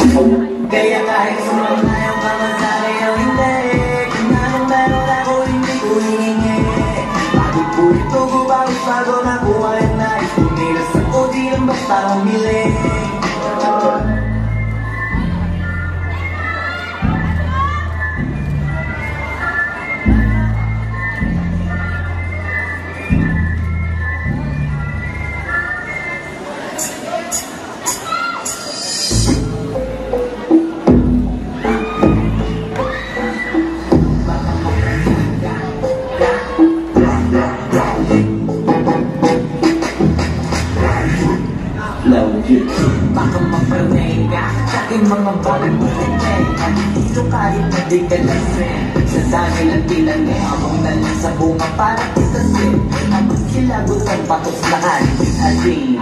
Kaya kahit sumamayaw ka man sa'kin o hindi, kung anong meron ako hindi ko hiningi. Bakit ko gumamit bago nakuha yung nais, kumilos ako di lang basta humiling. Baka maparnay ka sa aking mga bagay mo rin. Dito kahit na di ka lasing, sa dami ng tinanay habang nalang sa bunga para itasin. Habang sila gustang patuslakan ating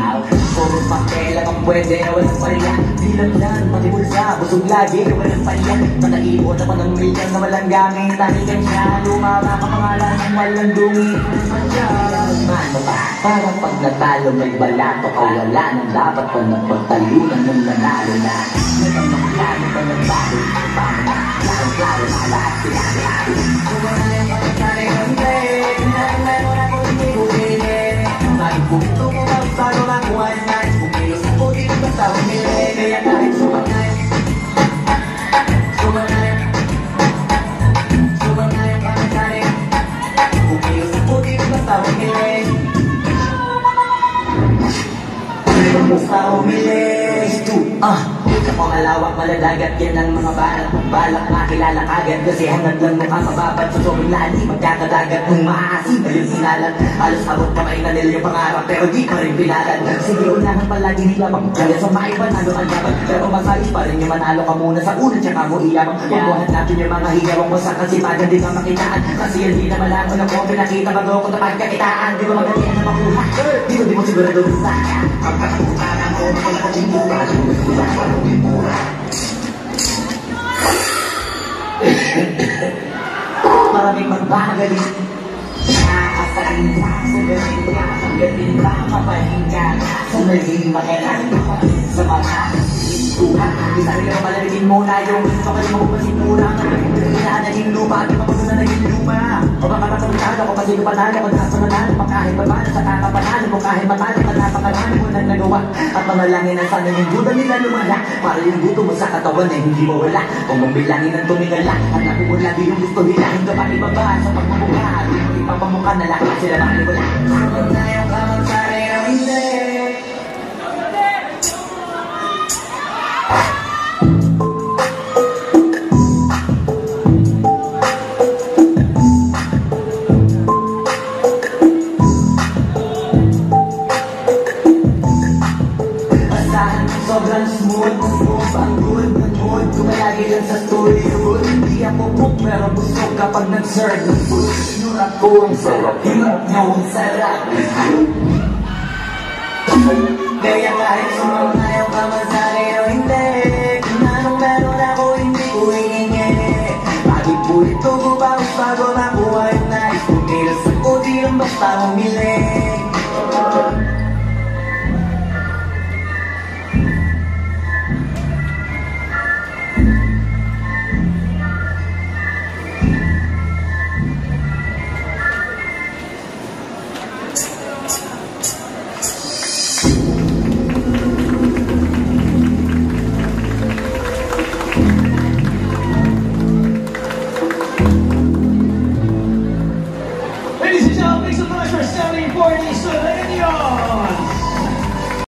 puro pakelang ang pwede, walang palya. Bilaglan, pati bulsa, busog lagi, walang palya. Nakaipon ako ng milyon na walang gamit. Tanikan siya, lumama ka pangalan ng walang dungi. Mano ba? Parang pag natalo may balato ka, wala nang dapat pa napagtalunan ng nanalo na. Nagpapakilano pa ng bago, paano na? Klaro-klaro na lahat sila. Kumanayan ka ng sanay ng break, meron ako hindi bumili. Nagpupito mo ba bago makuha yung night, kumilos ako dito basta humili. Kaya kahit sumanayan ka ng sanay, kumilos ako dito basta humili. Basta humilis to Kapag malawak maladagat yan ang mga balak makilala kagad. Kasi hangad lang mukha mababad sa sobrang lani magkakadagat kung maasim ayun sinalat. Halos abot kamay na nila yung pangarap pero di pa rin pinalan. Sige unahan palagi nilabang kaya sa maiba nalo ang laban. Pero masalis pa rin yung manalo ka muna sa una tsaka mo iyabang. Pagbuhat natin yung mga higawang mo sa kasipagan di ka makitaan. Kasi hindi na malamon ako pinakita bago ko na pagkakitaan. Di ba magalian na makuha? Di mo sigurado sa akin. Ang katakutan mo magpapaging mura. Maraming magbagaling nakakasaling ka sa galing ka ang galing ka mapahinga sa naging makilang sa mga tuhan. Isa rin ang malamigin muna yung kapag mo pasinura na naging lupa at kapag na naging luma o baka matulad ako kasi panalo kung nasa nanalo pa kahit paano sa kakapanalo mo kahit matalo ka napakalano mo nang nagawa at mamalangin ang sana yung duda nila lumala para yung buto mo sa katawan ay hindi mawala kung mabilangin ang tumingala at nakumun lagi yung gusto nila hindi ka pa ibaba sa pagmumukha ipapamukha na lahat sila makalibula kung nayaw ka magsari o hindi. Sobrang smooth, ang good, kumalagi lang sa story hood. Hindi ako book pero busog kapag nag-serve ng food. Sinura ko ang sarap, hirap niyo ang sarap. Kaya kahit sumamayaw ka man sa'kin o hindi, kung anong meron ako hindi ko hiningi. Bakit po ito gubawas bago nakuha yung nais, kumilos ako di lang basta humiling. Ladies and gentlemen, make some noise for 7040 Sureño!